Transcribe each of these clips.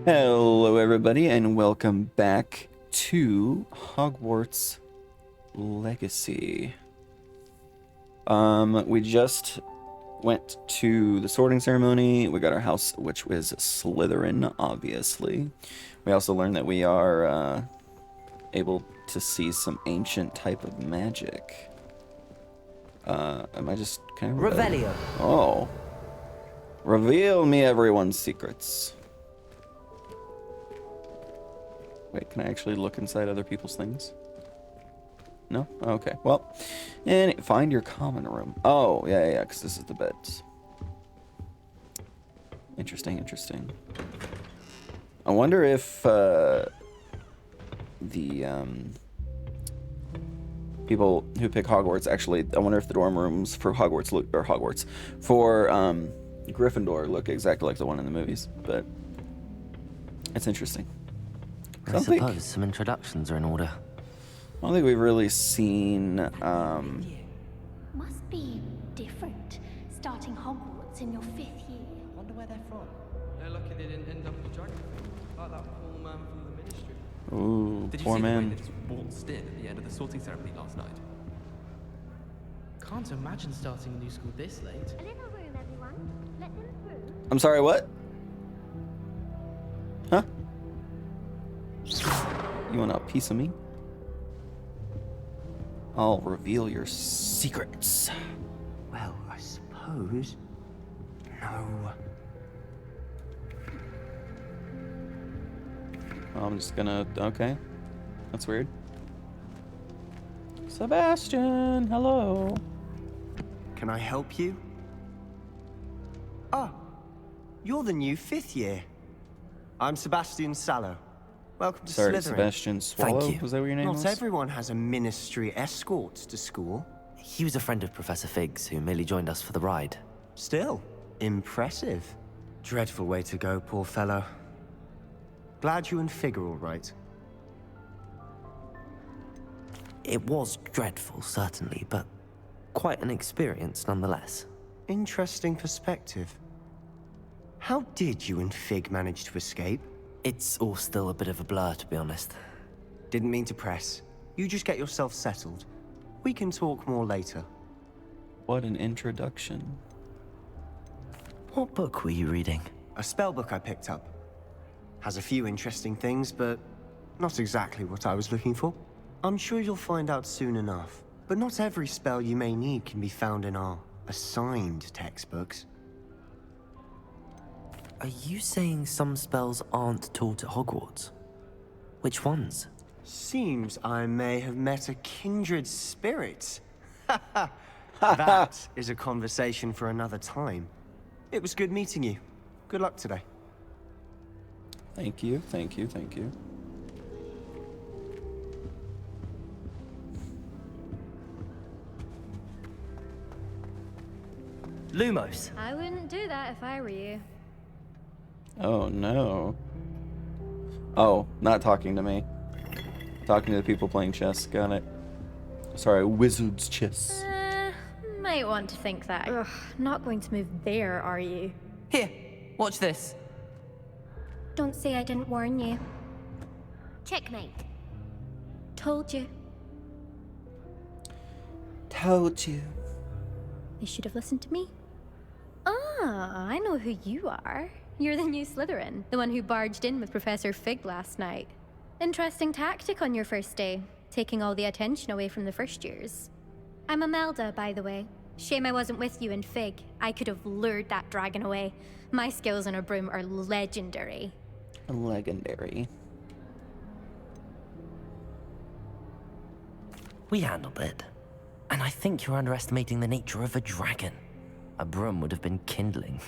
Hello, everybody, and welcome back to Hogwarts Legacy. We just went to the sorting ceremony. We got our house, which was Slytherin, obviously. We also learned that we are able to see some ancient type of magic. Am I just kind of... Revelio. Oh. Reveal me everyone's secrets. Wait, can I actually look inside other people's things? No? Okay, well, and find your common room. Oh, yeah, because this is the beds. Interesting. I wonder if people who pick Hogwarts actually, I wonder if the dorm rooms for Hogwarts for Gryffindor look exactly like the one in the movies, but it's interesting. I suppose some introductions are in order. I don't think we've really seen, Must be different, starting Hogwarts in your 5th year. Wonder where they're from. They're lucky they didn't end up in the dragon thing, like that poor man from the ministry. Ooh, Did you poor see man. the way they just waltzed in at the end of the sorting ceremony last night? Can't imagine starting a new school this late. A little room, everyone. Let them through. I'm sorry, what? Huh? You want a piece of me? I'll reveal your secrets. Well, I suppose. No. I'm just gonna... Okay. That's weird. Sebastian, hello. Can I help you? Ah, you're the new 5th year. I'm Sebastian Sallow. Welcome to Sorry, Slytherin. Sebastian Swallow? Thank you. Was that what your name Not was? everyone has a ministry escort to school. He was a friend of Professor Fig's who merely joined us for the ride. Still, impressive. Dreadful way to go, poor fellow. Glad you and Fig are all right. It was dreadful, certainly, but quite an experience nonetheless. Interesting perspective. How did you and Fig manage to escape? It's all still a bit of a blur, to be honest. Didn't mean to press. You just get yourself settled. We can talk more later. What an introduction. What book were you reading? A spell book I picked up. Has a few interesting things, but not exactly what I was looking for. I'm sure you'll find out soon enough. But not every spell you may need can be found in our assigned textbooks. Are you saying some spells aren't taught at Hogwarts? Which ones? Seems I may have met a kindred spirit. That is a conversation for another time. It was good meeting you. Good luck today. Thank you. Lumos. I wouldn't do that if I were you. Oh, no. Oh, not talking to me. Talking to the people playing chess. Got it. Sorry, wizard's chess. Might want to think that. Ugh, not going to move there, are you? Here, watch this. Don't say I didn't warn you. Checkmate. Told you. Told you. You should have listened to me. Ah, I know who you are. You're the new Slytherin, the one who barged in with Professor Fig last night. Interesting tactic on your first day, taking all the attention away from the first years. I'm Imelda, by the way. Shame I wasn't with you in Fig. I could have lured that dragon away. My skills on a broom are legendary. Legendary. We handled it. And I think you're underestimating the nature of a dragon. A broom would have been kindling.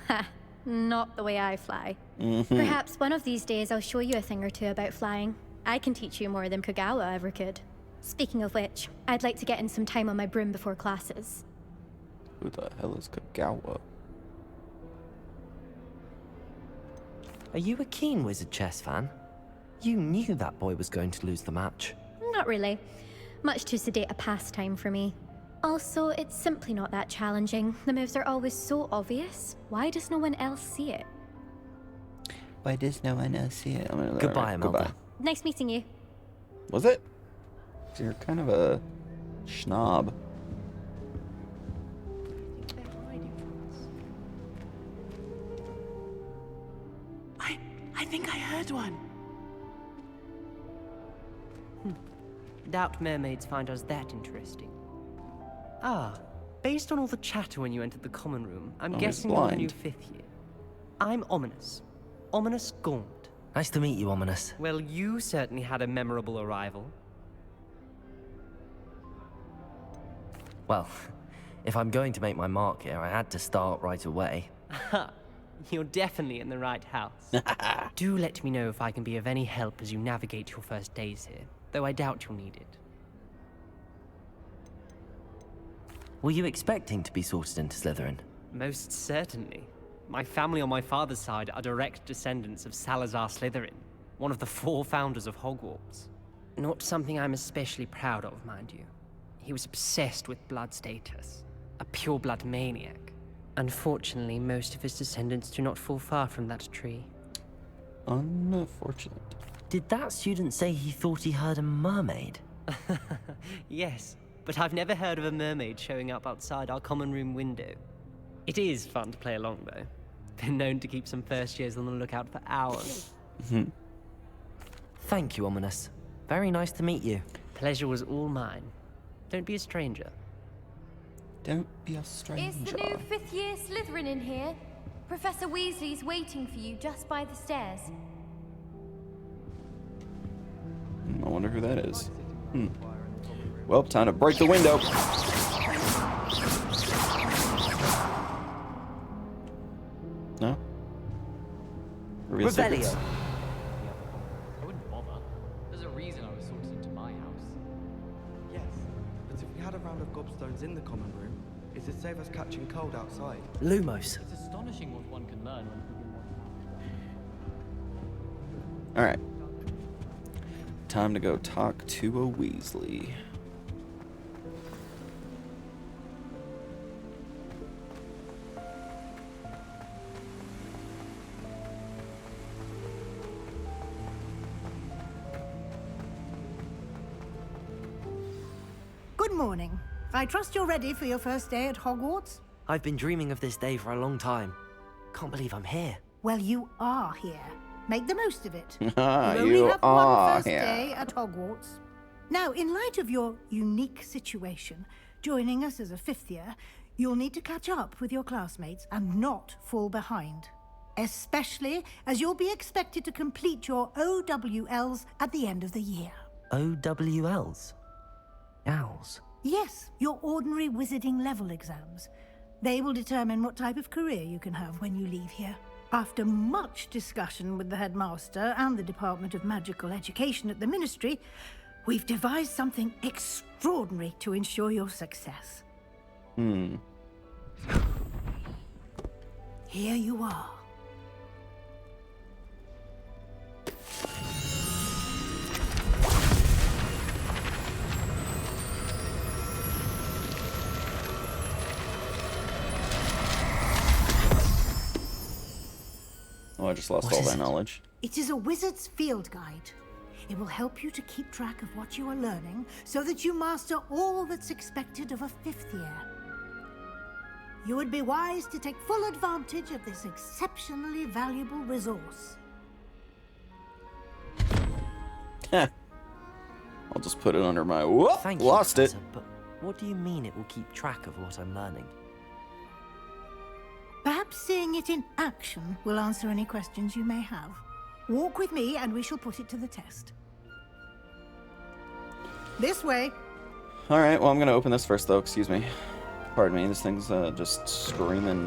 Ha, not the way I fly. Perhaps one of these days I'll show you a thing or two about flying. I can teach you more than Kagawa ever could. Speaking of which, I'd like to get in some time on my broom before classes. Who the hell is Kagawa? Are you a keen wizard chess fan? You knew that boy was going to lose the match. Not really. Much too sedate a pastime for me. Also, it's simply not that challenging. The moves are always so obvious. Why does no one else see it? Why does no one else see it? Goodbye, Imelda. Goodbye. Nice meeting you. Was it? You're kind of a schnob. I think I heard one. Doubt mermaids find us that interesting. Ah, based on all the chatter when you entered the common room, I'm he's guessing you're the blind. new 5th year. I'm Ominous. Ominous Gaunt. Nice to meet you, Ominous. Well, you certainly had a memorable arrival. Well, if I'm going to make my mark here, I had to start right away. Ha! You're definitely in the right house. Do let me know if I can be of any help as you navigate your first days here, though I doubt you'll need it. Were you expecting to be sorted into Slytherin? Most certainly. My family on my father's side are direct descendants of Salazar Slytherin, one of the 4 founders of Hogwarts. Not something I'm especially proud of, mind you. He was obsessed with blood status, a pure-blood maniac. Unfortunately, most of his descendants do not fall far from that tree. Unfortunate. Did that student say he thought he heard a mermaid? Yes, but I've never heard of a mermaid showing up outside our common room window. It is fun to play along, though. Been known to keep some first years on the lookout for hours. Thank you, Ominous. Very nice to meet you. Pleasure was all mine. Don't be a stranger. Don't be a stranger. Is the new 5th year Slytherin in here? Professor Weasley's waiting for you just by the stairs. I wonder who that is. Well, time to break the window. No? Reveal secrets. Revelio. I wouldn't bother. There's a reason I was sorted into my house. Yes, but if we had a round of gobstones in the common room, it'd save us catching cold outside. Lumos. It's astonishing what one can learn when put in one house. Alright. Time to go talk to a Weasley. Good morning. I trust you're ready for your first day at Hogwarts? I've been dreaming of this day for a long time. Can't believe I'm here. Well, you are here. Make the most of it. Ah, You only you have are one first here. day at Hogwarts. Now, in light of your unique situation, joining us as a 5th year, you'll need to catch up with your classmates and not fall behind. Especially as you'll be expected to complete your OWLs at the end of the year. OWLs? Owls. Yes, your ordinary wizarding level exams. They will determine what type of career you can have when you leave here. After much discussion with the headmaster and the Department of Magical Education at the Ministry, we've devised something extraordinary to ensure your success. Here you are. Oh, I just lost What all is that it? knowledge. It is a wizard's field guide. It will help you to keep track of what you are learning so that you master all that's expected of a 5th year. You would be wise to take full advantage of this exceptionally valuable resource. I'll just put it under my... Whoop! Thank you, Lost it. Professor, but what do you mean it will keep track of what I'm learning? Perhaps seeing it in action will answer any questions you may have. Walk with me and we shall put it to the test. This way. Alright, well, I'm gonna open this first, though. Excuse me. Pardon me, this thing's just screaming,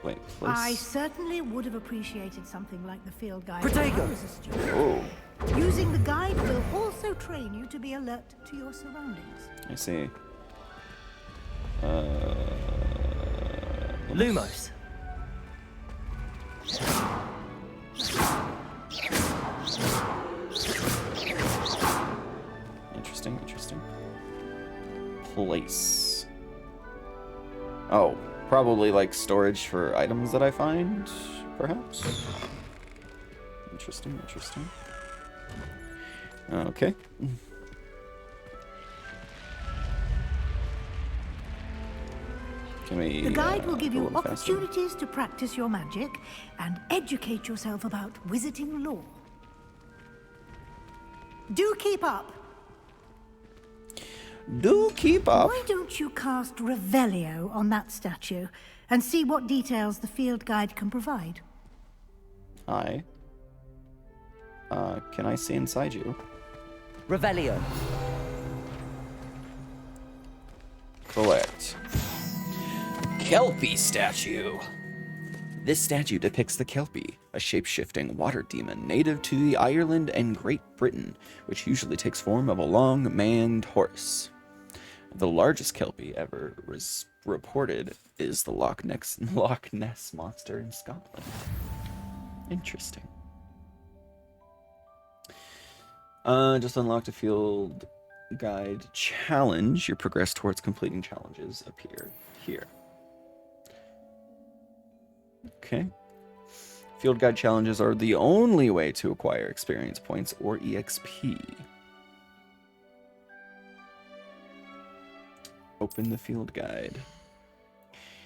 wait, place? I certainly would have appreciated something like the field guide. Protego! when I was a student. Oh, Using the guide will also train you to be alert to your surroundings. I see. Lumos. Interesting, interesting. Place. Oh, probably like storage for items that I find, perhaps? Interesting, interesting. Okay. Can we, The guide will give go a you little faster? opportunities to practice your magic and educate yourself about wizarding lore. Do keep up. Do keep up. Why don't you cast Revelio on that statue and see what details the field guide can provide? Hi. Can I see inside you? Revelio. Correct. Kelpie statue. This statue depicts the Kelpie, a shape-shifting water demon native to the Ireland and Great Britain, which usually takes form of a long maned horse. The largest Kelpie ever reported is the Loch Ness monster in Scotland. Interesting. Just unlocked a field guide challenge. Your progress towards completing challenges appear here. Okay. Field guide challenges are the only way to acquire experience points or EXP. Open the field guide.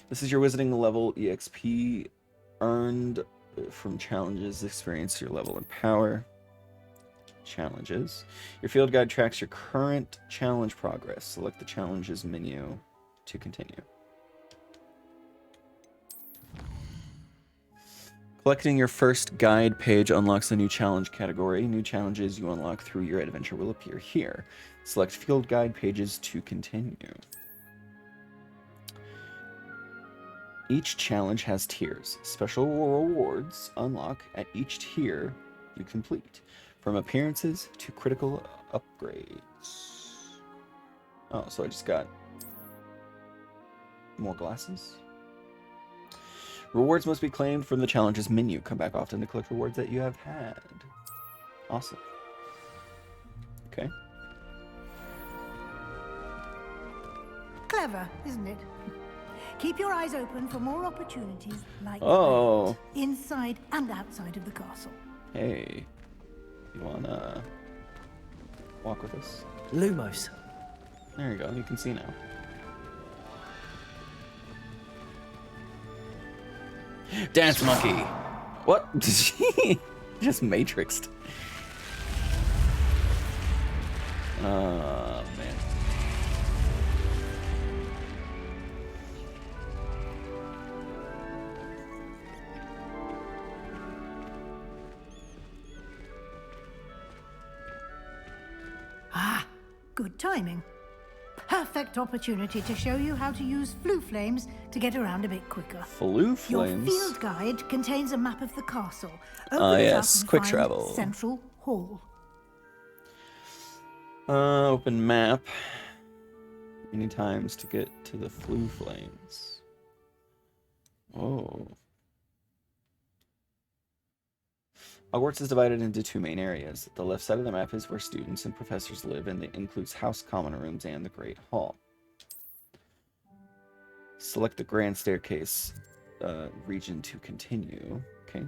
This is your wizarding level EXP earned from challenges. Experience your level and power. Challenges. Your field guide tracks your current challenge progress. Select the challenges menu to continue. Collecting your first guide page unlocks a new challenge category. New challenges you unlock through your adventure will appear here. Select field guide pages to continue. Each challenge has tiers. Special rewards unlock at each tier you complete, from appearances to critical upgrades. Oh, so I just got more glasses? Rewards must be claimed from the challenges menu. Come back often to collect rewards that you have had. Awesome. Okay. Clever, isn't it? Keep your eyes open for more opportunities like Oh. that, inside and outside of the castle. Hey. You wanna walk with us? Lumos. There you go. You can see now. Dance monkey. What? Just matrixed. Oh, man. Ah, good timing. Perfect opportunity to show you how to use flue flames to get around a bit quicker. Flue flames? Your field guide contains a map of the castle. Open it yes, up and quick find travel. Central Hall. Open map. Many times to get to the flue flames. Oh. Hogwarts is divided into two main areas. The left side of the map is where students and professors live, and it includes house common rooms and the Great Hall. Select the Grand Staircase region to continue. Okay.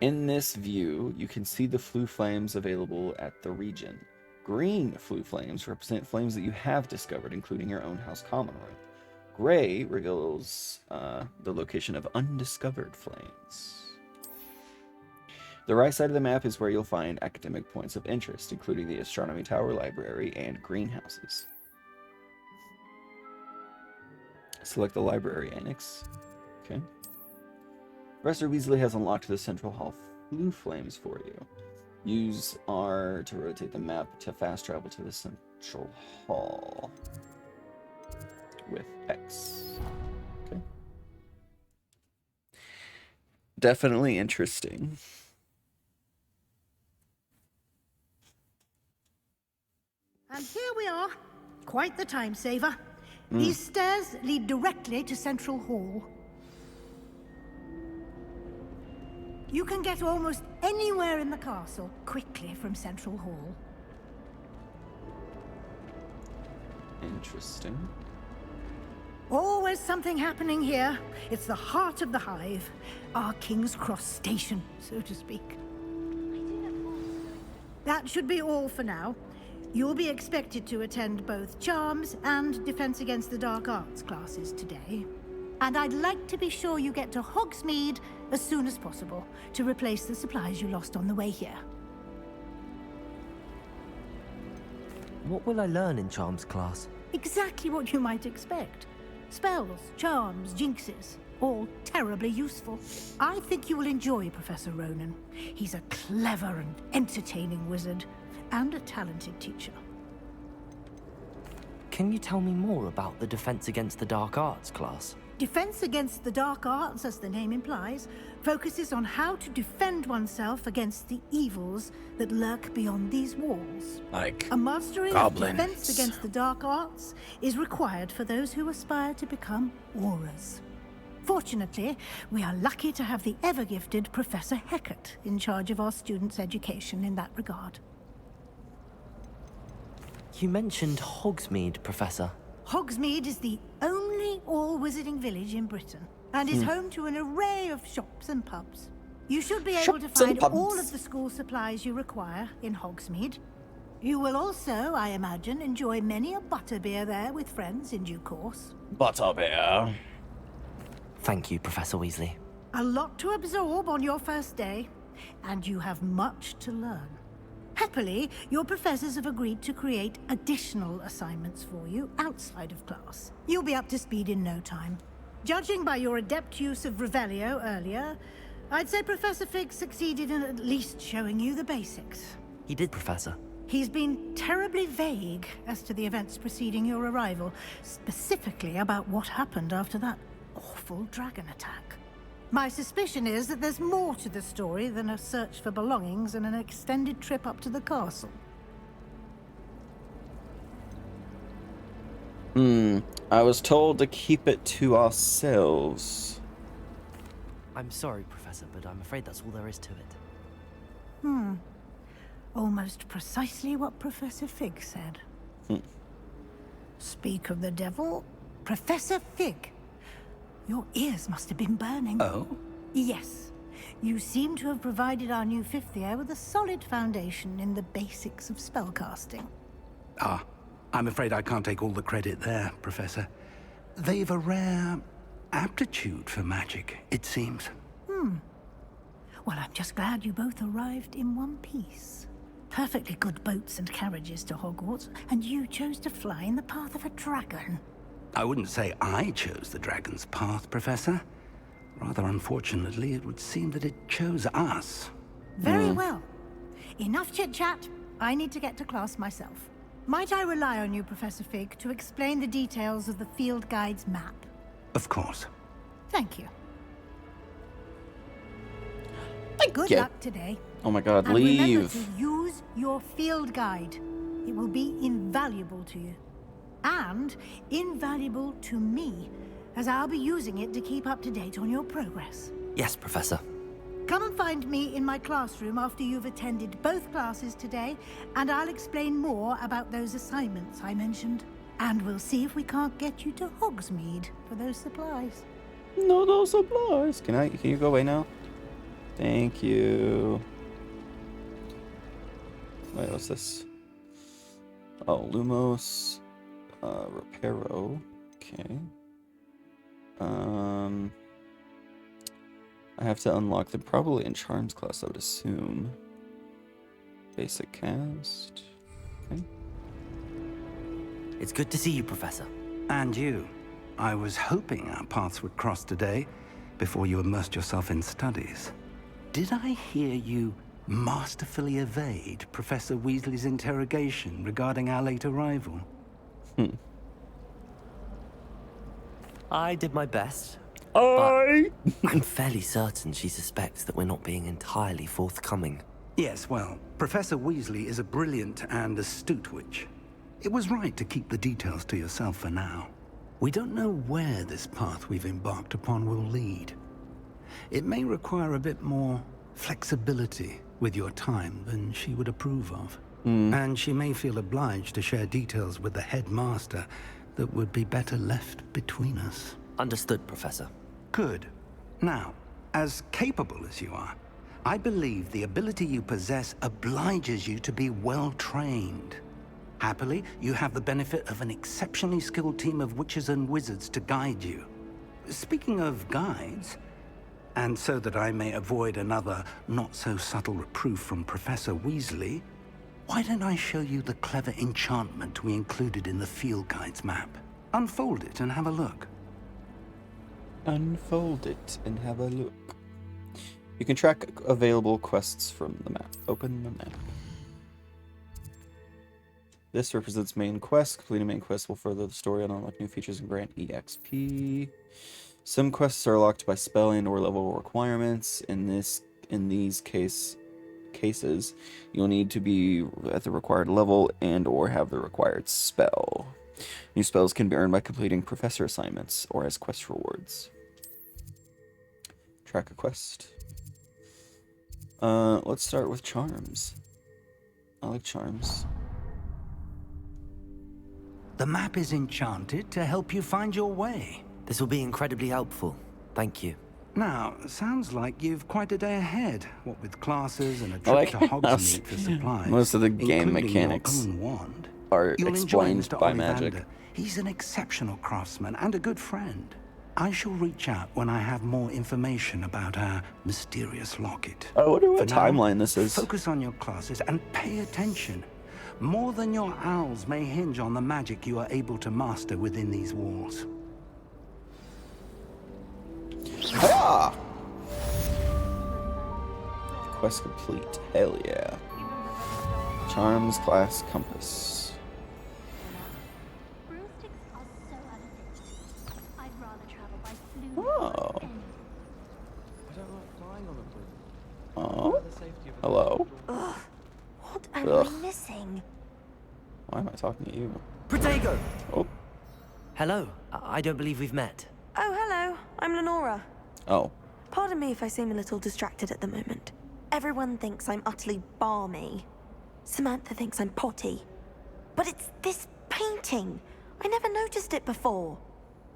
In this view, you can see the flue flames available at the region. Green flue flames represent flames that you have discovered, including your own house common room. Gray reveals the location of undiscovered flames. The right side of the map is where you'll find academic points of interest, including the Astronomy Tower, Library, and greenhouses. Select the Library Annex. Okay. Professor Weasley has unlocked the Central Hall flue flames for you. Use R to rotate the map to fast travel to the Central Hall. With X. Okay. Definitely interesting. And here we are. Quite the time saver. These stairs lead directly to Central Hall. You can get almost anywhere in the castle quickly from Central Hall. Interesting. Always something happening here. It's the heart of the hive. Our King's Cross station, so to speak. That should be all for now. You'll be expected to attend both Charms and Defense Against the Dark Arts classes today. And I'd like to be sure you get to Hogsmeade as soon as possible to replace the supplies you lost on the way here. What will I learn in Charms class? Exactly what you might expect. Spells, charms, jinxes, all terribly useful. I think you will enjoy Professor Ronan. He's a clever and entertaining wizard, and a talented teacher. Can you tell me more about the Defense Against the Dark Arts class? Defense Against the Dark Arts, as the name implies, focuses on how to defend oneself against the evils that lurk beyond these walls. Like A mastery goblins. of Defense Against the Dark Arts is required for those who aspire to become Aurors. Fortunately, we are lucky to have the ever-gifted Professor Hecat in charge of our students' education in that regard. You mentioned Hogsmeade, Professor. Hogsmeade is the only all-wizarding village in Britain, and is home to an array of shops and pubs. You should be able to Shops and find pubs. all of the school supplies you require in Hogsmeade. You will also, I imagine, enjoy many a butterbeer there with friends in due course. Butterbeer. Thank you, Professor Weasley. A lot to absorb on your first day, and you have much to learn. Happily, your professors have agreed to create additional assignments for you outside of class. You'll be up to speed in no time. Judging by your adept use of Revelio earlier, I'd say Professor Fig succeeded in at least showing you the basics. He did, Professor. He's been terribly vague as to the events preceding your arrival, specifically about what happened after that awful dragon attack. My suspicion is that there's more to the story than a search for belongings and an extended trip up to the castle. I was told to keep it to ourselves. I'm sorry, Professor, but I'm afraid that's all there is to it. Almost precisely what Professor Fig said. Speak of the devil, Professor Fig. Your ears must have been burning. Oh? Yes. You seem to have provided our new fifth year with a solid foundation in the basics of spellcasting. Ah, I'm afraid I can't take all the credit there, Professor. They've a rare aptitude for magic, it seems. Well, I'm just glad you both arrived in one piece. Perfectly good boats and carriages to Hogwarts, and you chose to fly in the path of a dragon. I wouldn't say I chose the dragon's path, Professor. Rather unfortunately, it would seem that it chose us. Very well. Enough chit-chat. I need to get to class myself. Might I rely on you, Professor Fig, to explain the details of the field guide's map? Of course. Thank you. Good Yeah. luck today. Oh my god, And remember leave. to use your field guide. It will be invaluable to you. And invaluable to me, as I'll be using it to keep up to date on your progress. Yes, Professor. Come and find me in my classroom after you've attended both classes today, and I'll explain more about those assignments I mentioned. And we'll see if we can't get you to Hogsmeade for those supplies. No, those supplies. Can you go away now? Thank you. Wait, what's this? Oh, Lumos. Reparo. Okay. I have to unlock them probably in Charms class, I would assume. Basic cast. Okay. It's good to see you, Professor. And you. I was hoping our paths would cross today, before you immersed yourself in studies. Did I hear you masterfully evade Professor Weasley's interrogation regarding our late arrival? I did my best. I'm fairly certain she suspects that we're not being entirely forthcoming. Yes, well, Professor Weasley is a brilliant and astute witch. It was right to keep the details to yourself for now. We don't know where this path we've embarked upon will lead. It may require a bit more flexibility with your time than she would approve of. And she may feel obliged to share details with the headmaster that would be better left between us. Understood, Professor. Good. Now, as capable as you are, I believe the ability you possess obliges you to be well trained. Happily, you have the benefit of an exceptionally skilled team of witches and wizards to guide you. Speaking of guides, and so that I may avoid another not-so-subtle reproof from Professor Weasley, why don't I show you the clever enchantment we included in the field guide's map? Unfold it and have a look. Unfold it and have a look. You can track available quests from the map. Open the map. This represents main quests. Completing main quests will further the story and unlock new features and grant EXP. Some quests are locked by spell and or level requirements. In these cases, you'll need to be at the required level and or have the required spell. New spells can be earned by completing professor assignments or as quest rewards. Track a quest. Let's start with charms. I like charms. The map is enchanted to help you find your way. This will be incredibly helpful. Thank you. Now, sounds like you've quite a day ahead, what with classes and a trip to Hogsmeade for supplies. Most of the game mechanics your own wand. are You'll enjoy explained Mr. by Ollivander. magic. He's an exceptional craftsman and a good friend. I shall reach out when I have more information about our mysterious locket. I wonder what For now, timeline this is. Focus on your classes and pay attention. More than your owls may hinge on the magic you are able to master within these walls. Ah! Quest complete. Hell yeah. Charms class compass. Broomsticks are so unefficient. I'd rather travel by flume. Oh. I don't like flying on a broom. Oh. For the safety of a Hello. Ugh. What am Ugh. I missing? Why am I talking to you? Protego! Oh. Hello. I don't believe we've met. Oh, hello. I'm Lenora. Oh. Pardon me if I seem a little distracted at the moment. Everyone thinks I'm utterly balmy. Samantha thinks I'm potty. But it's this painting. I never noticed it before.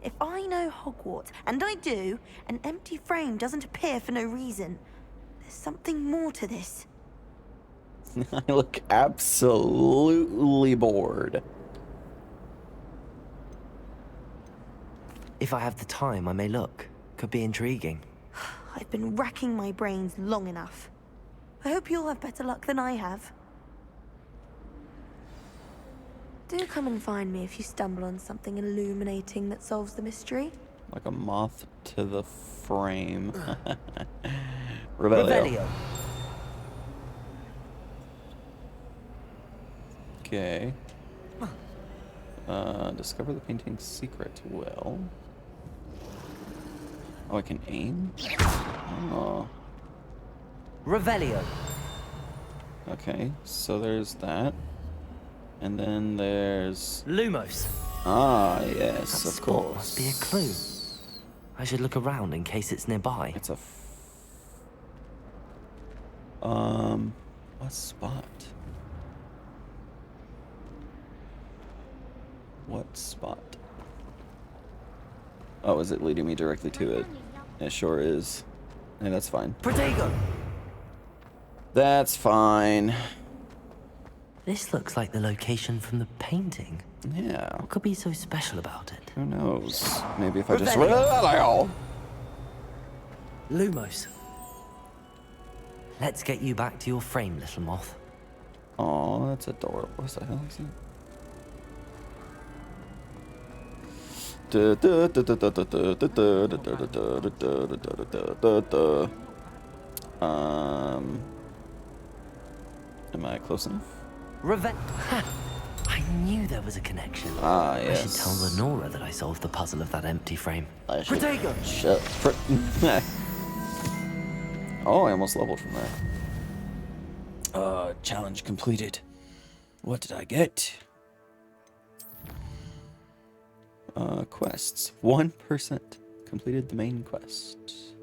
If I know Hogwarts, and I do, an empty frame doesn't appear for no reason. There's something more to this. I look absolutely bored. If I have the time, I may look. Could be intriguing. I've been racking my brains long enough. I hope you'll have better luck than I have. Do come and find me if you stumble on something illuminating that solves the mystery. Like a moth to the frame. Revelio. Okay. Discover the painting's secret. Well. Oh, I can aim? Oh. Revelio. Okay, so there's that. And then there's... Lumos. Ah, yes, That of spot course. must be a clue. I should look around in case it's nearby. It's a... what spot? What spot? Oh, is it leading me directly to it? It sure is. Hey, that's fine. Protego! That's fine. This looks like the location from the painting. Yeah. What could be so special about it? Who knows? Maybe if I just... Revelio. Lumos. Let's get you back to your frame, little moth. Oh, that's adorable. What the hell is it? Am I close enough? I knew there was a connection. Ah, I should yes. tell Lenora that I solved the puzzle of that empty frame. Protego! Shut. Oh, I almost leveled from there. Challenge completed. What did I get? Quests. 1% completed the main quest.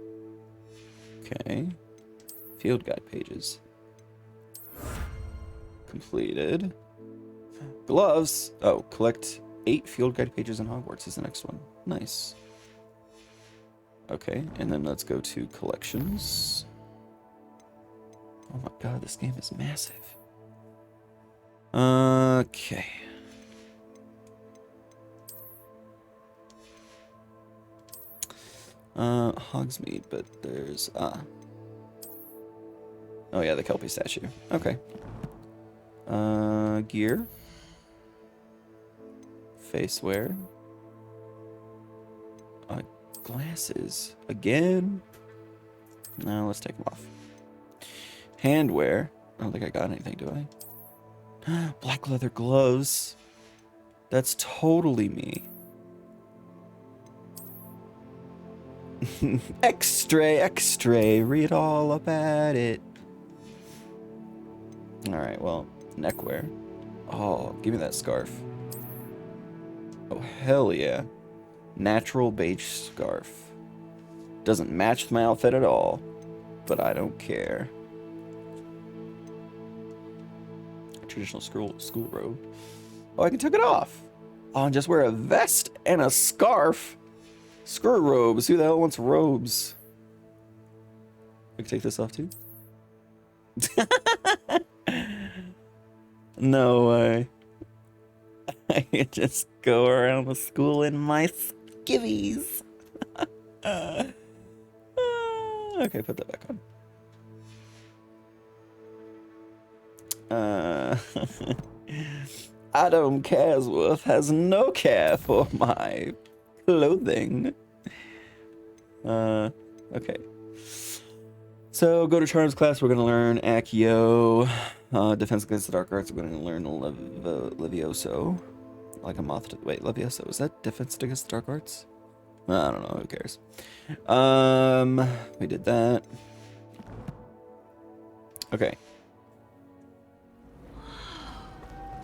Okay. Field guide pages. Completed. Gloves. Oh, collect 8 field guide pages in Hogwarts is the next one. Nice. Okay, and then let's go to collections. Oh my god, this game is massive. Okay. Hogsmeade, but there's, oh yeah, the Kelpie statue. Okay. Gear. Face wear. Glasses. Again? No, let's take them off. Handwear. I don't think I got anything, do I? Black leather gloves. That's totally me. Extra. Read all about it. Alright, well, neckwear. Oh, give me that scarf. Oh, hell yeah. Natural beige scarf. Doesn't match with my outfit at all, but I don't care. Traditional school robe. Oh, I can take it off. Oh, and just wear a vest and a scarf. Screw robes. Who the hell wants robes? I can take this off too. No way. I can just go around the school in my skivvies. Okay, put that back on. Adam Casworth has no care for my clothing. Okay. So, go to Charms class, we're going to learn Accio. Defense against the Dark Arts, we're going to learn Levioso. Like a moth to... Wait, Levioso, is that Defense against the Dark Arts? I don't know, who cares? We did that. Okay.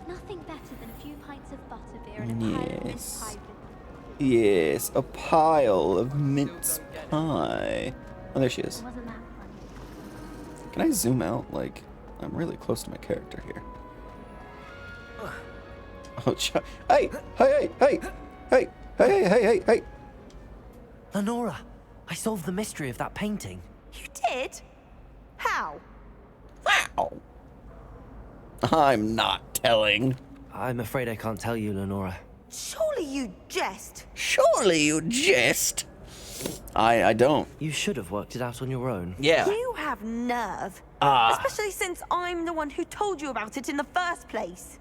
Nothing better than a few pints of butterbeer and a pile of mince pie. Yes, a pile of mince pie. Oh, there she is. Wasn't that funny? Can I zoom out? Like, I'm really close to my character here. Oh, hey! Lenora, I solved the mystery of that painting. You did? How? Wow. I'm not telling. I'm afraid I can't tell you, Lenora. Surely you jest. Surely you jest. I don't. You should have worked it out on your own. Yeah. You have nerve. Especially since I'm the one who told you about it in the first place.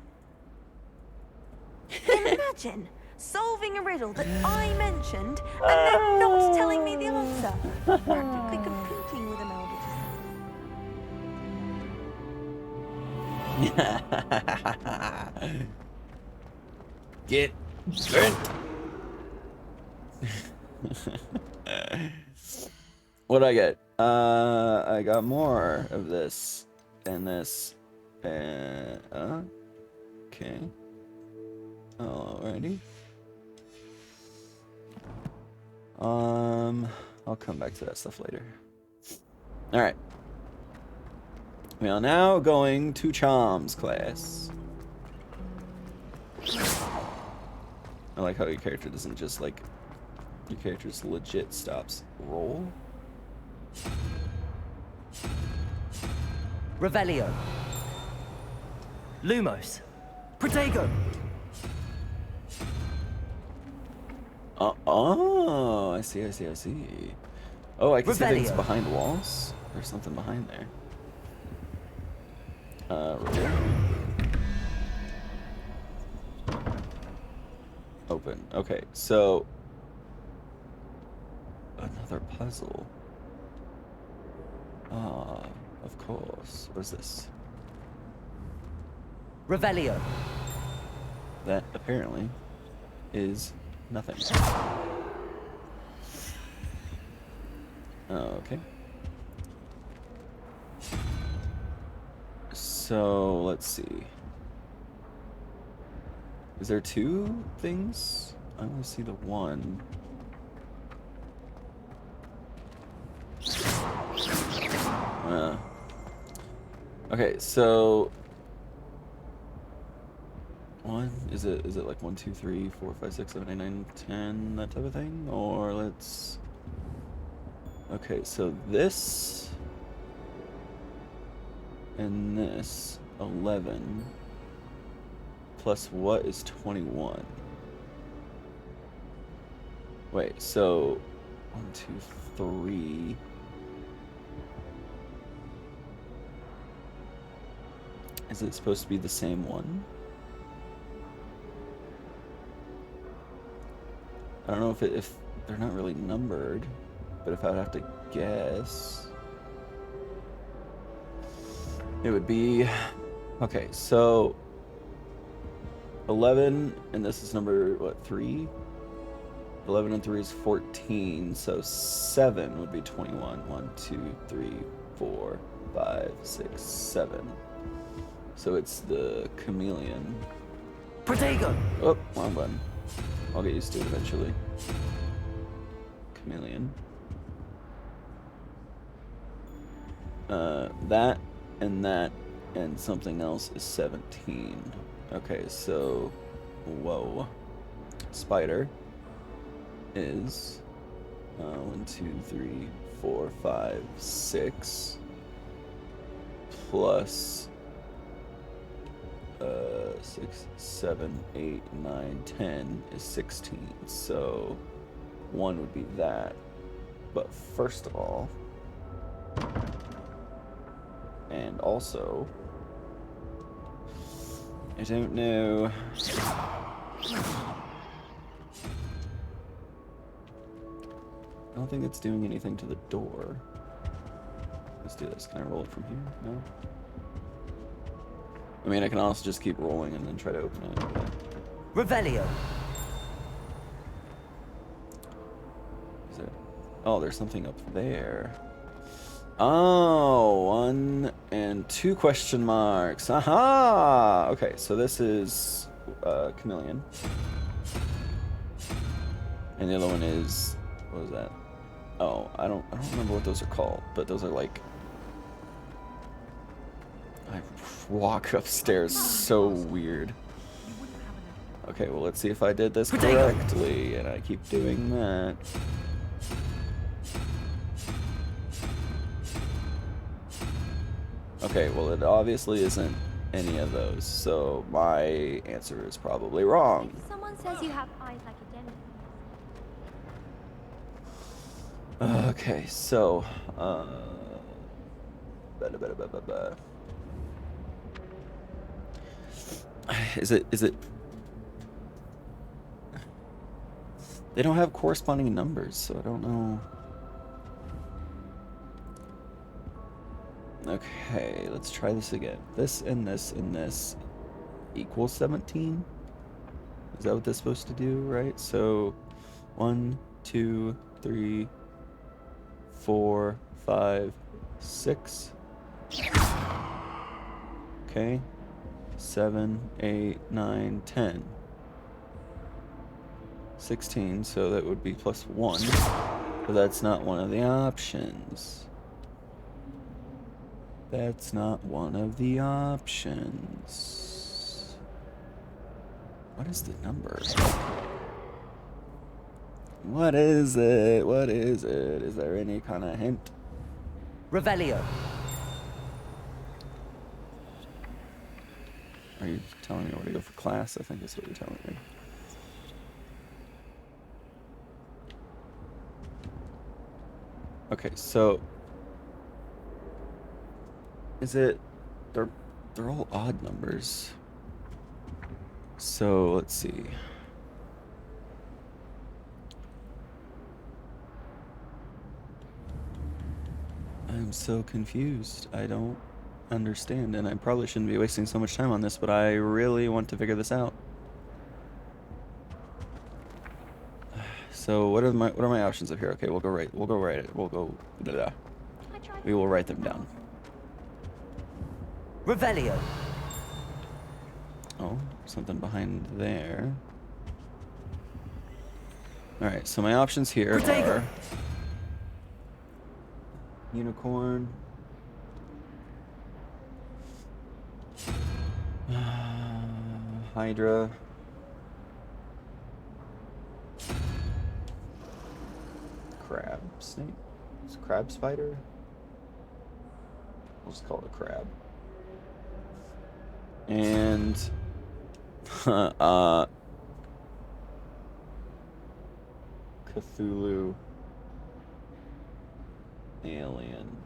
Imagine solving a riddle that I mentioned and then not telling me the answer. Practically competing with Imelda. Get burnt. What I get? I got more of this and this. Okay. Alrighty. I'll come back to that stuff later. Alright. We are now going to Charms class. I like how your character doesn't just like... Your character just legit stops. Roll? Revelio. Lumos. Protego. Oh, I see. Oh, I can see things Revelio. behind walls. There's something behind there. Reveal. Open. Okay, so... Another puzzle. Ah, of course. What is this? Revelio. That apparently is nothing. Okay. So, let's see. Is there two things? I only see the one. Okay, so... Well, 21? Is it like 1, 2, 3, 4, 5, 6, 7, 8, 9, 10, that type of thing? Or let's... Okay, so this and this 11 plus what is 21? Wait, so 1, 2, 3. Is it supposed to be the same one? I don't know if they're not really numbered, but if I would have to guess, it would be, okay, so 11, and this is number, what, 3? 11 and 3 is 14, so 7 would be 21. 1, 2, 3, 4, 5, 6, 7. So it's the chameleon. Protego! Oh, wrong button. I'll get used to it eventually. Chameleon. That and something else is 17. Okay, so whoa. Spider is 1, 2, 3, 4, 5, 6 plus 6, 7, 8, 9, 10 is 16. So 1 would be that. But first of all, and also, I don't know. I don't think it's doing anything to the door. Let's do this. Can I roll it from here? No? I mean, I can also just keep rolling and then try to open it. But... Revelio. Is it? Oh, there's something up there. Oh, 1 and 2 question marks. Aha! Okay, so this is chameleon. And the other one is, what was that? Oh, I don't remember what those are called, but those are like, I walk upstairs so weird. Okay, well, let's see if I did this correctly, and I keep doing that. Okay, well, it obviously isn't any of those, so my answer is probably wrong. Someone says you have eyes like a demi. Okay, so, Is it... They don't have corresponding numbers, so I don't know. Okay, let's try this again. This and this and this equals 17? Is that what that's supposed to do, right? So 1, 2, 3, 4, 5, 6. Okay. 7, 8, 9, 10. 16, so that would be plus 1. But that's not one of the options. That's not one of the options. What is the number? What is it? What is it? Is there any kind of hint? Revelio. Are you telling me where to go for class? I think that's what you're telling me. Okay, so is it they're all odd numbers. So let's see. I'm so confused. I don't understand, and I probably shouldn't be wasting so much time on this, but I really want to figure this out. So what are my options up here? Okay, we will write them down. Revelio. Oh, something behind there. All right, so my options here are unicorn, Hydra. Crab snake? It's a crab spider? We'll just call it a crab. And Cthulhu alien.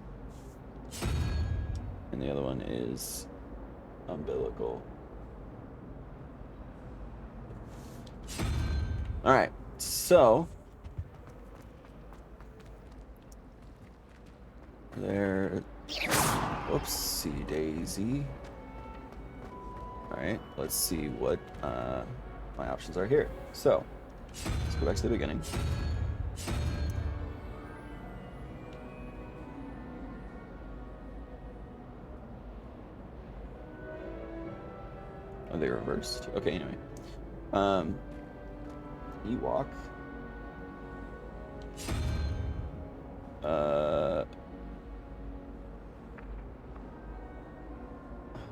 And the other one is umbilical. Alright, so there. Whoopsie daisy. Alright, let's see what my options are here. So, let's go back to the beginning. Oh, they reversed. Okay, anyway. Ewok.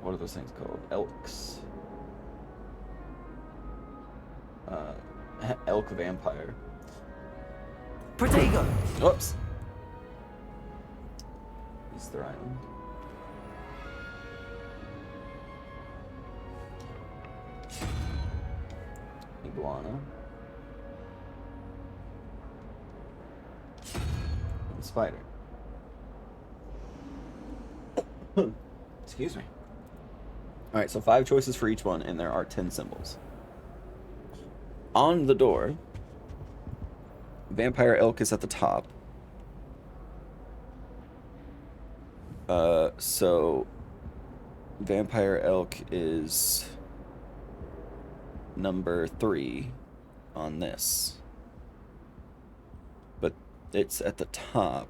What are those things called? Elks. Elk vampire. Protego! Whoops. Easter Island. Iguana. And spider. Excuse me. Alright, so 5 choices for each one, and there are 10 symbols. On the door, vampire elk is at the top. So vampire elk is number 3 on this. But it's at the top.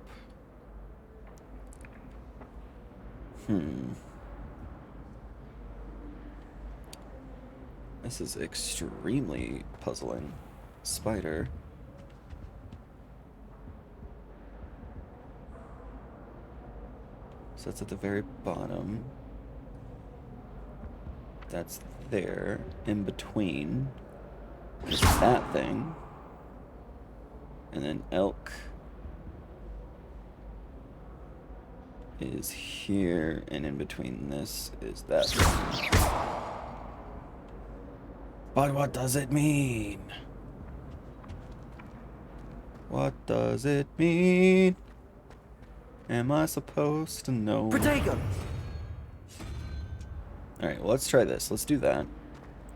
This is extremely puzzling. Spider. So that's at the very bottom. That's there. In between is that thing. And then elk is here, and in between this is that thing. But what does it mean? What does it mean? Am I supposed to know? Protego! Alright, well, let's try this. Let's do that.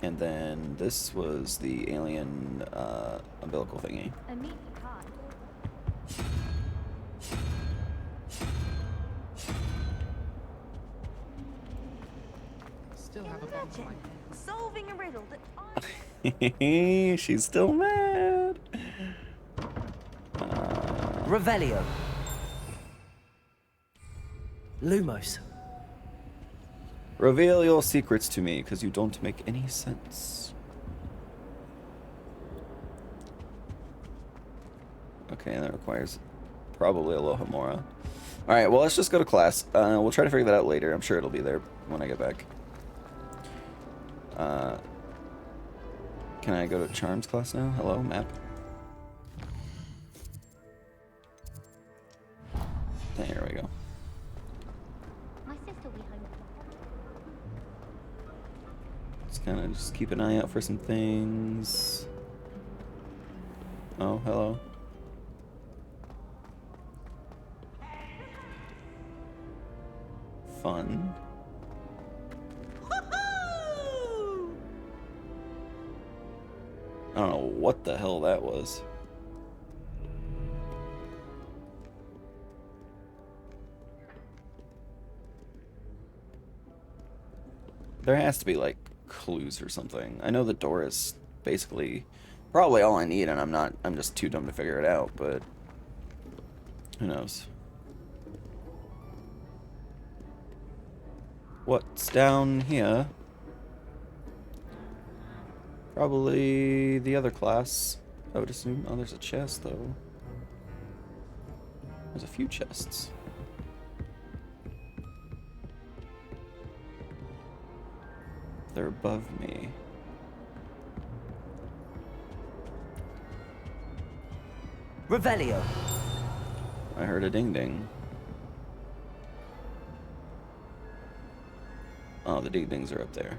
And then this was the alien umbilical thingy. Still have a box like Solving a riddle that She's still mad. Revelio. Lumos. Reveal your secrets to me, because you don't make any sense. Okay, that requires probably Alohomora. Alright, well, let's just go to class. We'll try to figure that out later. I'm sure it'll be there when I get back. Can I go to Charms class now? Hello, map. There we go. My sister will be home. Let's kind of just keep an eye out for some things. Oh, hello. Fun. I don't know what the hell that was. There has to be, like, clues or something. I know the door is basically probably all I need, and I'm just too dumb to figure it out, but who knows? What's down here? Probably the other class, I would assume. Oh, there's a chest, though. There's a few chests. They're above me. Revelio. I heard a ding ding. Oh, the ding dings are up there.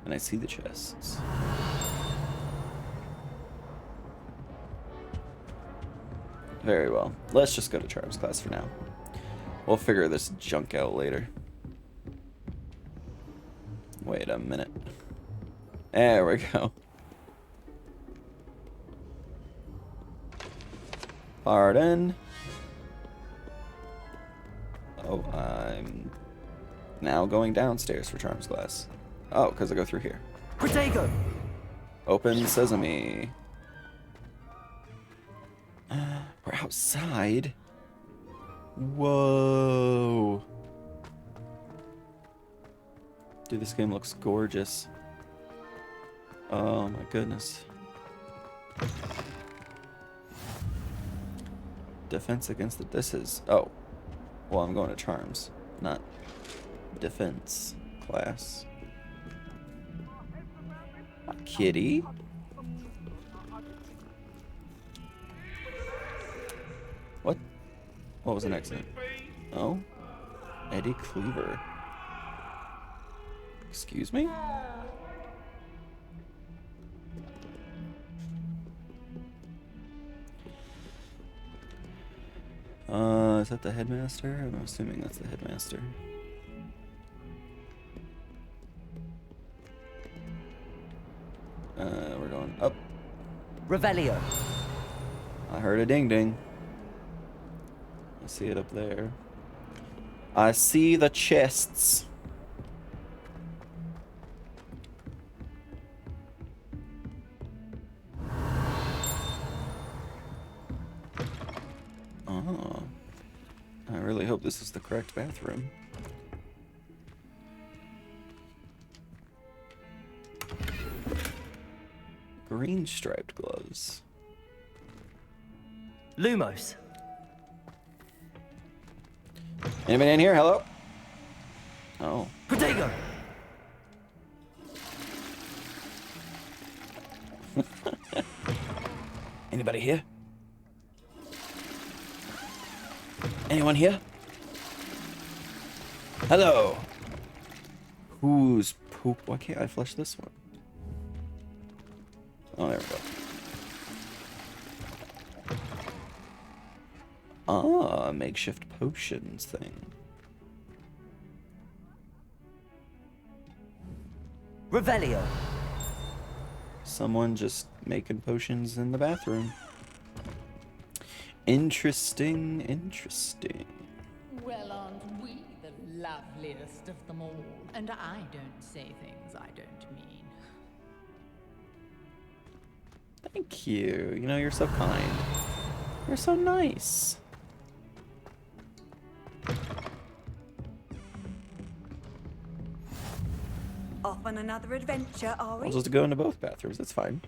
And I see the chests. Very well. Let's just go to Charms class for now. We'll figure this junk out later. Wait a minute. There we go. Pardon. Oh, I'm now going downstairs for Charms class. Oh, because I go through here. Protego. Open sesame. We're outside. Whoa. Dude, this game looks gorgeous. Oh my goodness. Defense against the disses. Oh. Well, I'm going to Charms, not defense class. Kitty. What? What was an accident? Oh? Eddie Cleaver. Excuse me? Is that the headmaster? I'm assuming that's the headmaster. We're going up. Revelio. I heard a ding ding. I see it up there. I see the chests. Oh. I really hope this is the correct bathroom. Green striped gloves. Lumos. Anybody in here? Hello? Oh. Protego. Anybody here? Anyone here? Hello. Who's poop? Why can't I flush this one? Oh, there we go. Ah, makeshift potions thing. Revelio. Someone just making potions in the bathroom. Interesting, interesting. Well, aren't we the loveliest of them all? And I don't say things I don't mean. Thank you. You know, you're so kind. You're so nice. Off on another adventure, are we? I'll just go into both bathrooms. That's fine.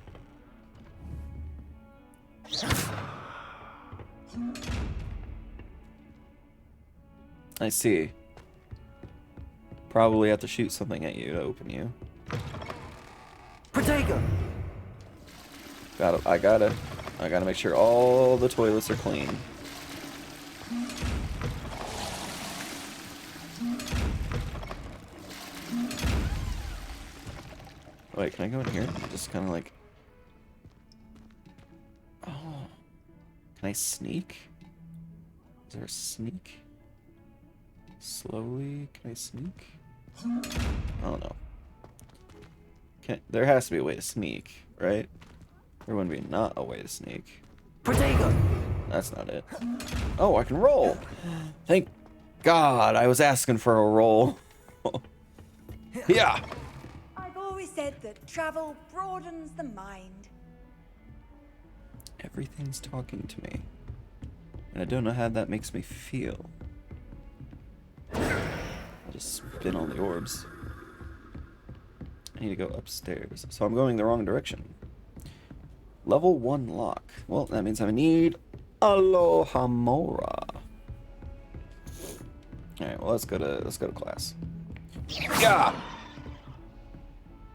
I see. Probably have to shoot something at you to open you. Protego. I gotta make sure all the toilets are clean. Wait, can I go in here? Just kind of like... Oh. Can I sneak? Is there a sneak? Slowly, can I sneak? I don't know. There has to be a way to sneak, right? There wouldn't be not a way to sneak. Protego. That's not it. Oh, I can roll. Thank God, I was asking for a roll. Yeah. I've always said that travel broadens the mind. Everything's talking to me. And I don't know how that makes me feel. I'll just spin all the orbs. I need to go upstairs. So I'm going the wrong direction. Level 1 lock. Well, that means I need Alohomora. Alright, well let's go to class. Yeah!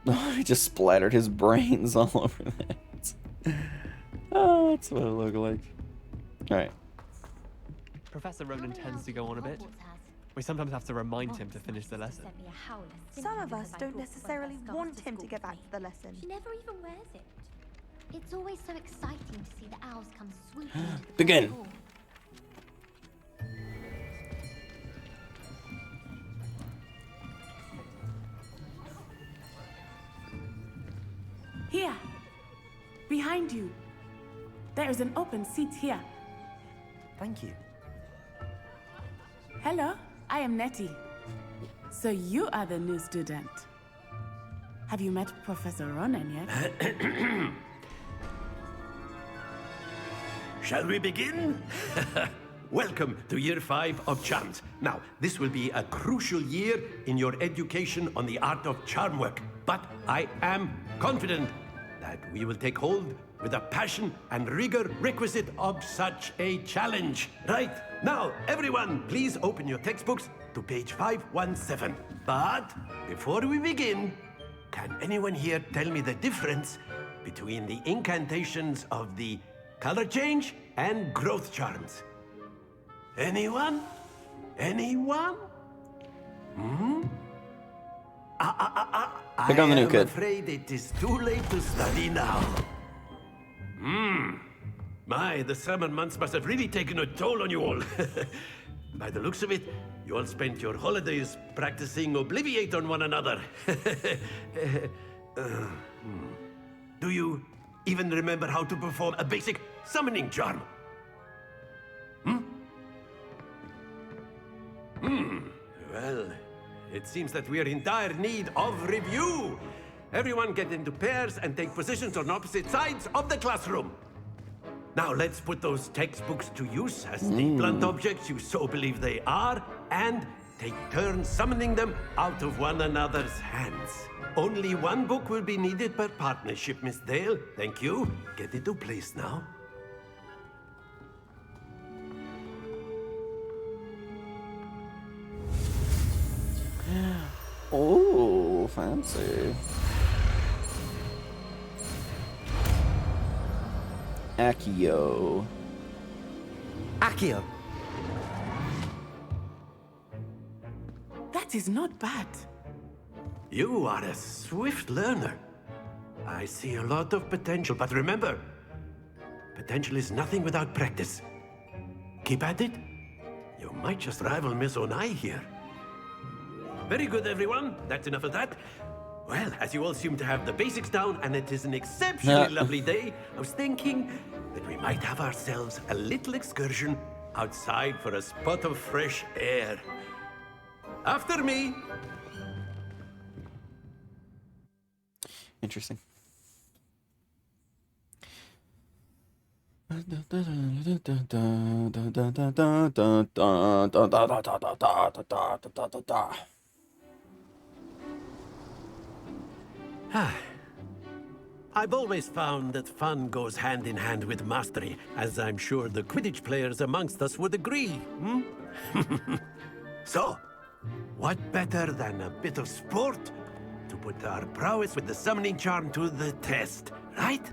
I just splattered his brains all over that. That's what it looked like. Alright. Professor Ronan tends to go on a bit. We sometimes have to remind him to finish the lesson. Some of us don't necessarily want him to get back to the lesson. She never even wears it. It's always so exciting to see the owls come swooping into the Begin. hall. Here, behind you. There is an open seat here. Thank you. Hello, I am Nettie. So you are the new student. Have you met Professor Ronan yet? Shall we begin? Welcome to Year 5 of Charms. Now, this will be a crucial year in your education on the art of charm work. But I am confident that we will take hold with the passion and rigor requisite of such a challenge. Right, now, everyone, please open your textbooks to page 517. But before we begin, can anyone here tell me the difference between the incantations of the color change and growth charms? Anyone? Anyone? Hmm? Pick on the new kid. I'm afraid it is too late to study now. My, the summer months must have really taken a toll on you all. By the looks of it, you all spent your holidays practicing Obliviate on one another. Do you even remember how to perform a basic summoning charm? Well, it seems that we are in dire need of review. Everyone get into pairs and take positions on opposite sides of the classroom. Now let's put those textbooks to use as the blunt objects you so believe they are, and take turns summoning them out of one another's hands. Only one book will be needed per partnership, Miss Dale. Thank you. Get into place now. Oh, fancy. Accio. Accio. That is not bad. You are a swift learner. I see a lot of potential, but remember, potential is nothing without practice. Keep at it. You might just rival Miss Onai here. Very good, everyone. That's enough of that. Well, as you all seem to have the basics down, and it is an exceptionally lovely day, I was thinking that we might have ourselves a little excursion outside for a spot of fresh air. After me. Interesting. I've always found that fun goes hand in hand with mastery, as I'm sure the Quidditch players amongst us would agree. So, what better than a bit of sport to put our prowess with the summoning charm to the test, right?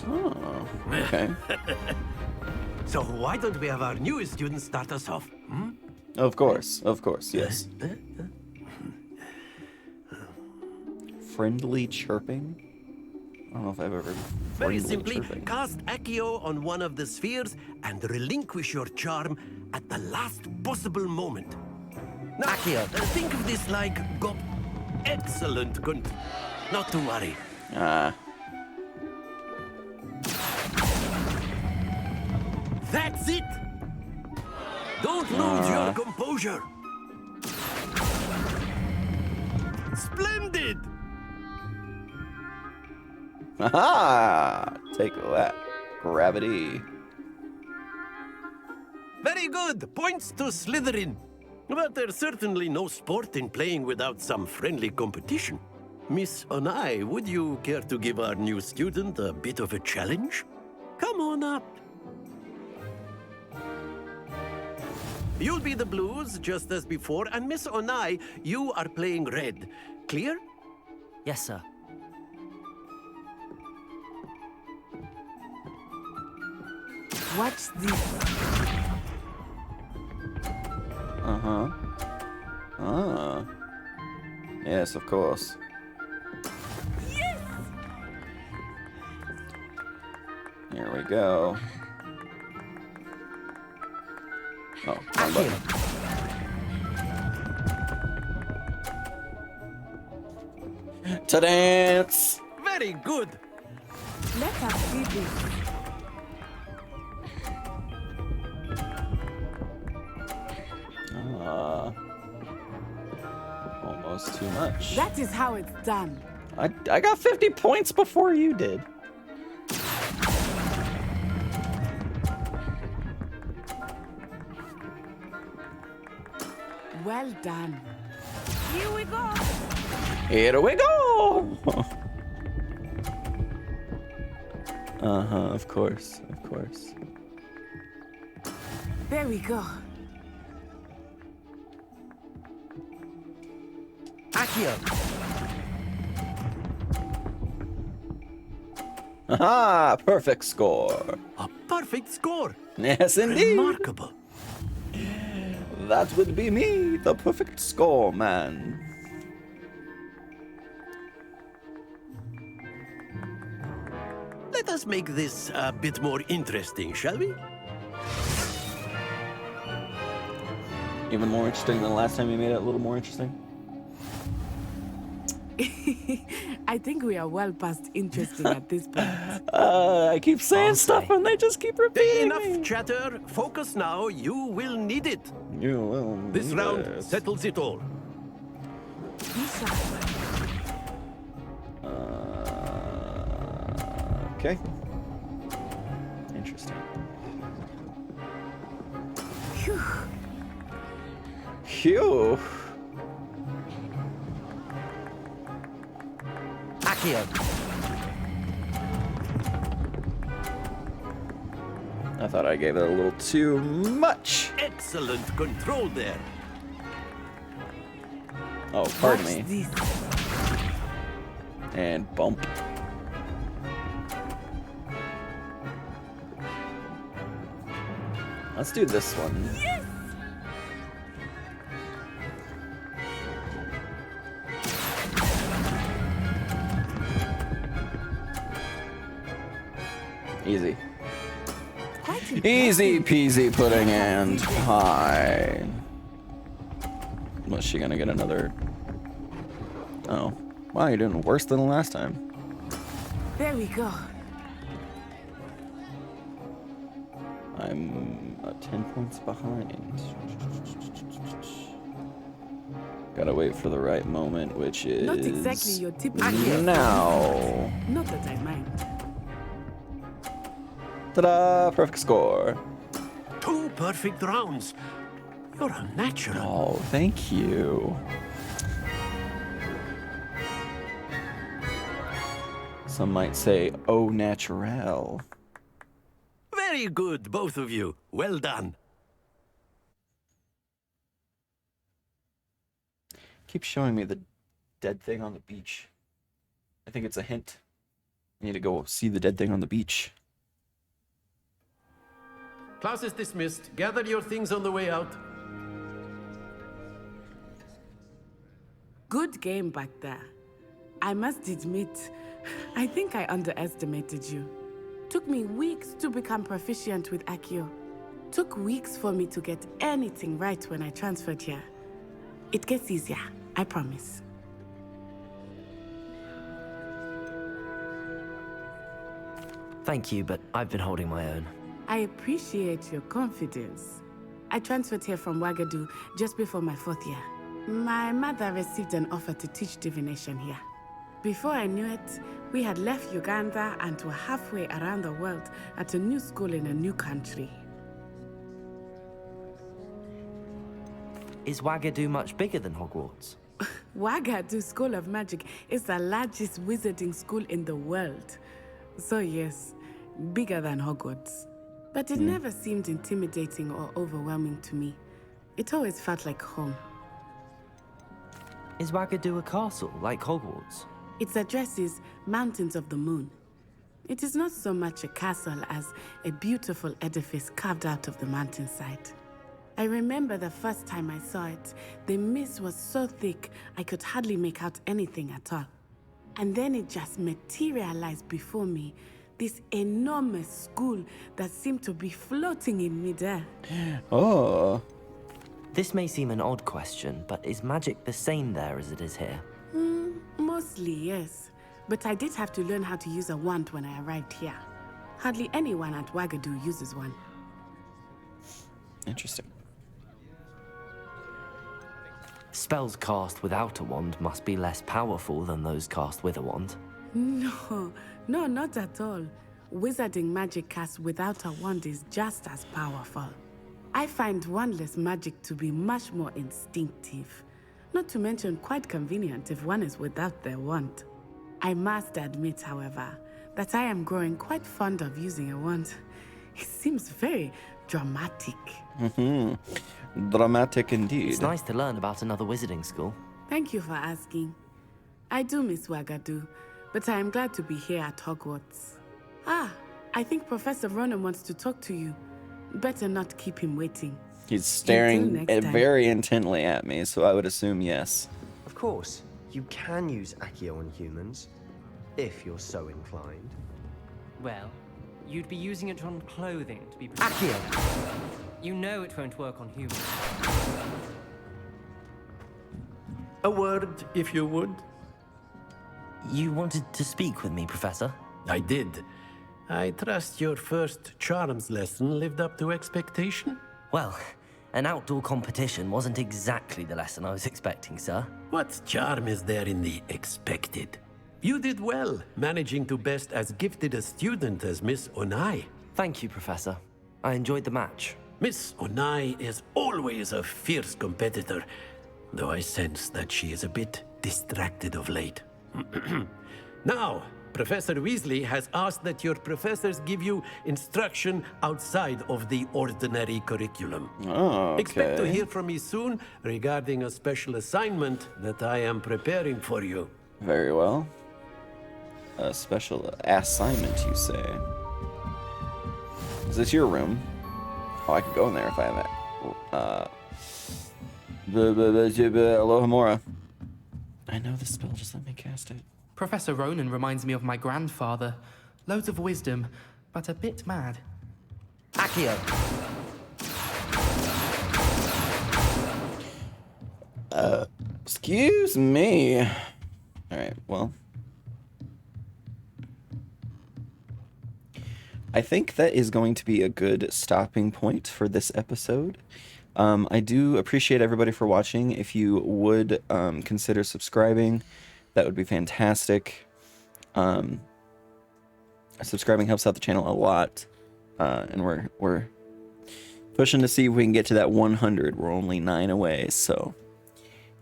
Oh, okay. So why don't we have our newest student start us off? Of course, yes. Friendly chirping? I don't know if I've ever Very friendly simply, chirping. cast Accio on one of the spheres and relinquish your charm at the last possible moment. Now, Accio. Think of this like excellent, Gunt. Not to worry. That's it! Don't lose your composure! Splendid! Aha! Take that, gravity. Very good! Points to Slytherin. But there's certainly no sport in playing without some friendly competition. Miss Onai, would you care to give our new student a bit of a challenge? Come on up. You'll be the blues, just as before, and Miss Onai, you are playing red. Clear? Yes, sir. Watch this. Uh-huh. Ah. Yes, of course. Yes! Here we go. Oh, wrong button. To dance! Very good. Let us see this. Almost too much. That is how it's done. I got 50 points before you did. Well done. Here we go. Here we go! Uh-huh, of course, of course. There we go. Accio! Aha! Perfect score. A perfect score. Yes, indeed. Remarkable. That would be me, the perfect score man. Let us make this a bit more interesting, shall we? Even more interesting than the last time you made it a little more interesting. I think we are well past interesting at this point. I keep saying stuff and they just keep repeating Enough chatter. Focus now. You will need it. You will. This round settles it all. Okay. Interesting. Phew. Phew. Accio! I thought I gave it a little too much. Excellent control there. Oh, pardon Watch me. this. And bump. Let's do this one. Yes! Easy. Quite Easy peasy pudding and pie. Was she gonna get another? Oh. Wow, you're doing worse than the last time. There we go. I'm 10 points behind. Gotta wait for the right moment, which is Not exactly your typical now. Not that I mind. Ta-da! Perfect score. 2 perfect rounds. You're a natural. Oh, thank you. Some might say, "Oh, naturel." Very good, both of you. Well done. Keep showing me the dead thing on the beach. I think it's a hint. I need to go see the dead thing on the beach. Class is dismissed. Gather your things on the way out. Good game back there. I must admit, I think I underestimated you. Took me weeks to become proficient with Accio. Took weeks for me to get anything right when I transferred here. It gets easier, I promise. Thank you, but I've been holding my own. I appreciate your confidence. I transferred here from Wagadu just before my 4th year. My mother received an offer to teach divination here. Before I knew it, we had left Uganda and were halfway around the world at a new school in a new country. Is Wagadu much bigger than Hogwarts? Wagadu School of Magic is the largest wizarding school in the world. So yes, bigger than Hogwarts. But it never seemed intimidating or overwhelming to me. It always felt like home. Is Wagadu a castle, like Hogwarts? Its address is Mountains of the Moon. It is not so much a castle as a beautiful edifice carved out of the mountainside. I remember the first time I saw it, the mist was so thick I could hardly make out anything at all. And then it just materialized before me, this enormous school that seemed to be floating in midair. Oh. This may seem an odd question, but is magic the same there as it is here? Mostly, yes. But I did have to learn how to use a wand when I arrived here. Hardly anyone at Wagadu uses one. Interesting. Spells cast without a wand must be less powerful than those cast with a wand. No, not at all. Wizarding magic cast without a wand is just as powerful. I find wandless magic to be much more instinctive. Not to mention quite convenient if one is without their wand. I must admit, however, that I am growing quite fond of using a wand. It seems very dramatic. Dramatic indeed. It's nice to learn about another wizarding school. Thank you for asking. I do miss Wagadu, but I am glad to be here at Hogwarts. I think Professor Ronan wants to talk to you. Better not keep him waiting. He's staring very intently at me, so I would assume yes. Of course, you can use Accio on humans, if you're so inclined. Well, you'd be using it on clothing to be precise. Accio! You know it won't work on humans. A word, if you would. You wanted to speak with me, Professor? I did. I trust your first charms lesson lived up to expectation? Well, an outdoor competition wasn't exactly the lesson I was expecting, sir. What charm is there in the expected? You did well, managing to best as gifted a student as Miss Onai. Thank you, Professor. I enjoyed the match. Miss Onai is always a fierce competitor, though I sense that she is a bit distracted of late. Now, Professor Weasley has asked that your professors give you instruction outside of the ordinary curriculum. Oh, okay. Expect to hear from me soon regarding a special assignment that I am preparing for you. Very well. A special assignment, you say? Is this your room? Oh, I could go in there if I have it. Aloha Mora. I know the spell, just let me cast it. Professor Ronan reminds me of my grandfather. Loads of wisdom, but a bit mad. Accio! Excuse me. Alright, well. I think that is going to be a good stopping point for this episode. I do appreciate everybody for watching. If you would consider subscribing, that would be fantastic. Subscribing helps out the channel a lot. And we're pushing to see if we can get to that 100. We're only 9 away, so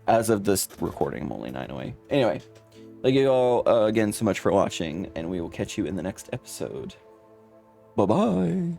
as of this recording, I'm only 9 away. Anyway, thank you all again so much for watching, and we will catch you in the next episode. Bye-bye.